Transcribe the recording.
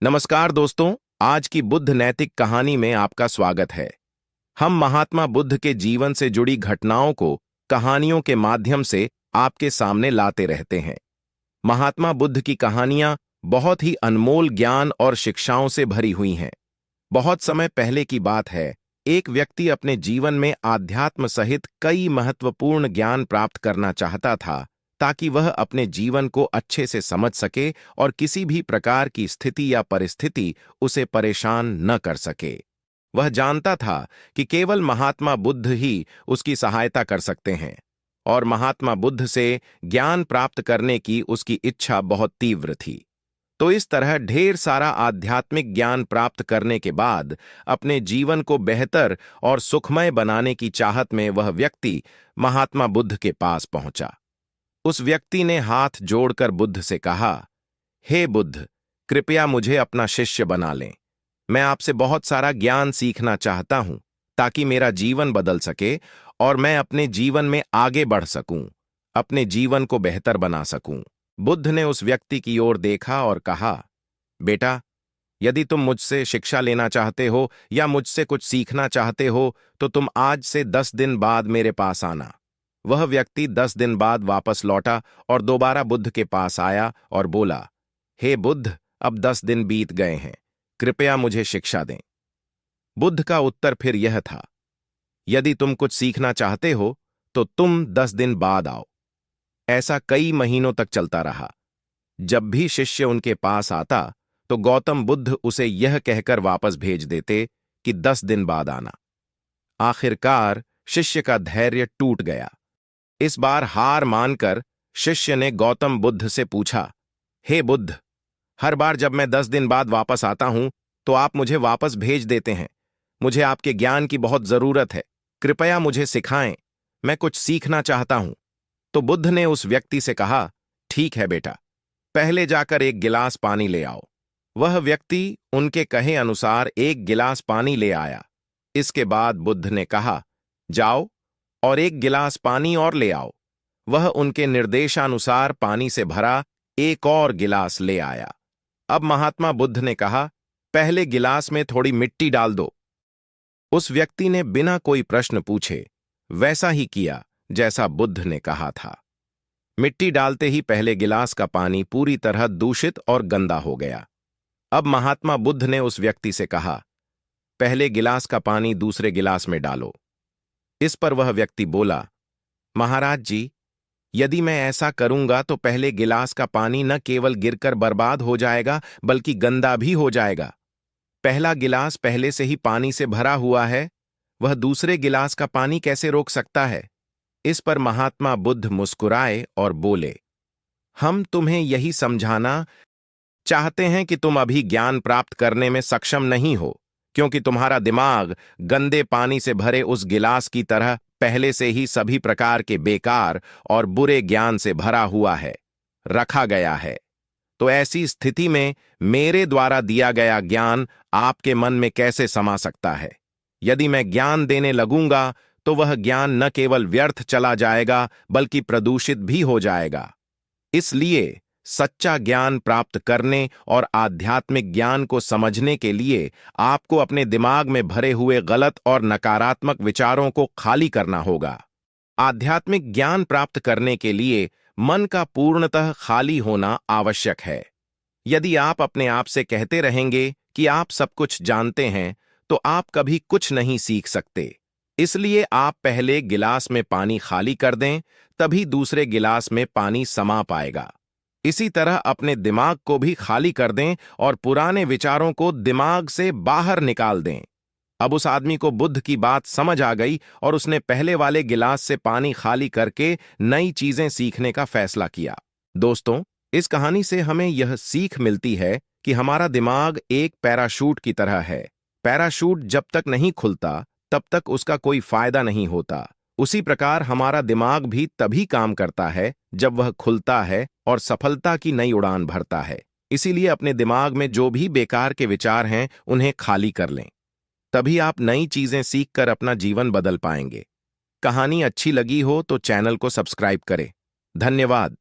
नमस्कार दोस्तों, आज की बुद्ध नैतिक कहानी में आपका स्वागत है। हम महात्मा बुद्ध के जीवन से जुड़ी घटनाओं को कहानियों के माध्यम से आपके सामने लाते रहते हैं। महात्मा बुद्ध की कहानियां बहुत ही अनमोल ज्ञान और शिक्षाओं से भरी हुई हैं। बहुत समय पहले की बात है, एक व्यक्ति अपने जीवन में आध्यात्म सहित कई महत्वपूर्ण ज्ञान प्राप्त करना चाहता था ताकि वह अपने जीवन को अच्छे से समझ सके और किसी भी प्रकार की स्थिति या परिस्थिति उसे परेशान न कर सके। वह जानता था कि केवल महात्मा बुद्ध ही उसकी सहायता कर सकते हैं और महात्मा बुद्ध से ज्ञान प्राप्त करने की उसकी इच्छा बहुत तीव्र थी। तो इस तरह ढेर सारा आध्यात्मिक ज्ञान प्राप्त करने के बाद अपने जीवन को बेहतर और सुखमय बनाने की चाहत में वह व्यक्ति महात्मा बुद्ध के पास पहुंचा। उस व्यक्ति ने हाथ जोड़कर बुद्ध से कहा, हे बुद्ध, कृपया मुझे अपना शिष्य बना लें। मैं आपसे बहुत सारा ज्ञान सीखना चाहता हूं ताकि मेरा जीवन बदल सके और मैं अपने जीवन में आगे बढ़ सकूं, अपने जीवन को बेहतर बना सकूं। बुद्ध ने उस व्यक्ति की ओर देखा और कहा, बेटा, यदि तुम मुझसे शिक्षा लेना चाहते हो या मुझसे कुछ सीखना चाहते हो तो तुम आज से 10 दिन बाद मेरे पास आना। वह व्यक्ति 10 दिन बाद वापस लौटा और दोबारा बुद्ध के पास आया और बोला, हे बुद्ध, अब 10 दिन बीत गए हैं, कृपया मुझे शिक्षा दें। बुद्ध का उत्तर फिर यह था, यदि तुम कुछ सीखना चाहते हो तो तुम 10 दिन बाद आओ। ऐसा कई महीनों तक चलता रहा। जब भी शिष्य उनके पास आता तो गौतम बुद्ध उसे यह कहकर वापस भेज देते कि 10 दिन बाद आना। आखिरकार शिष्य का धैर्य टूट गया। इस बार हार मानकर शिष्य ने गौतम बुद्ध से पूछा, हे बुद्ध, हर बार जब मैं 10 दिन बाद वापस आता हूं तो आप मुझे वापस भेज देते हैं। मुझे आपके ज्ञान की बहुत जरूरत है, कृपया मुझे सिखाएं, मैं कुछ सीखना चाहता हूं। तो बुद्ध ने उस व्यक्ति से कहा, ठीक है बेटा, पहले जाकर एक गिलास पानी ले आओ। वह व्यक्ति उनके कहे अनुसार एक गिलास पानी ले आया। इसके बाद बुद्ध ने कहा, जाओ और एक गिलास पानी और ले आओ। वह उनके निर्देशानुसार पानी से भरा एक और गिलास ले आया। अब महात्मा बुद्ध ने कहा, पहले गिलास में थोड़ी मिट्टी डाल दो। उस व्यक्ति ने बिना कोई प्रश्न पूछे वैसा ही किया जैसा बुद्ध ने कहा था। मिट्टी डालते ही पहले गिलास का पानी पूरी तरह दूषित और गंदा हो गया। अब महात्मा बुद्ध ने उस व्यक्ति से कहा, पहले गिलास का पानी दूसरे गिलास में डालो। इस पर वह व्यक्ति बोला, महाराज जी, यदि मैं ऐसा करूंगा तो पहले गिलास का पानी न केवल गिरकर बर्बाद हो जाएगा बल्कि गंदा भी हो जाएगा। पहला गिलास पहले से ही पानी से भरा हुआ है, वह दूसरे गिलास का पानी कैसे रोक सकता है? इस पर महात्मा बुद्ध मुस्कुराए और बोले, हम तुम्हें यही समझाना चाहते हैं कि तुम अभी ज्ञान प्राप्त करने में सक्षम नहीं हो, क्योंकि तुम्हारा दिमाग गंदे पानी से भरे उस गिलास की तरह पहले से ही सभी प्रकार के बेकार और बुरे ज्ञान से भरा हुआ है, रखा गया है। तो ऐसी स्थिति में मेरे द्वारा दिया गया ज्ञान आपके मन में कैसे समा सकता है? यदि मैं ज्ञान देने लगूंगा तो वह ज्ञान न केवल व्यर्थ चला जाएगा बल्कि प्रदूषित भी हो जाएगा। इसलिए सच्चा ज्ञान प्राप्त करने और आध्यात्मिक ज्ञान को समझने के लिए आपको अपने दिमाग में भरे हुए गलत और नकारात्मक विचारों को खाली करना होगा। आध्यात्मिक ज्ञान प्राप्त करने के लिए मन का पूर्णतः खाली होना आवश्यक है। यदि आप अपने आप से कहते रहेंगे कि आप सब कुछ जानते हैं तो आप कभी कुछ नहीं सीख सकते। इसलिए आप पहले गिलास में पानी खाली कर दें, तभी दूसरे गिलास में पानी समा पाएगा। इसी तरह अपने दिमाग को भी खाली कर दें और पुराने विचारों को दिमाग से बाहर निकाल दें। अब उस आदमी को बुद्ध की बात समझ आ गई और उसने पहले वाले गिलास से पानी खाली करके नई चीजें सीखने का फैसला किया। दोस्तों, इस कहानी से हमें यह सीख मिलती है कि हमारा दिमाग एक पैराशूट की तरह है। पैराशूट जब तक नहीं खुलता तब तक उसका कोई फायदा नहीं होता। उसी प्रकार हमारा दिमाग भी तभी काम करता है जब वह खुलता है और सफलता की नई उड़ान भरता है। इसीलिए अपने दिमाग में जो भी बेकार के विचार हैं उन्हें खाली कर लें, तभी आप नई चीजें सीखकर अपना जीवन बदल पाएंगे। कहानी अच्छी लगी हो तो चैनल को सब्सक्राइब करें। धन्यवाद।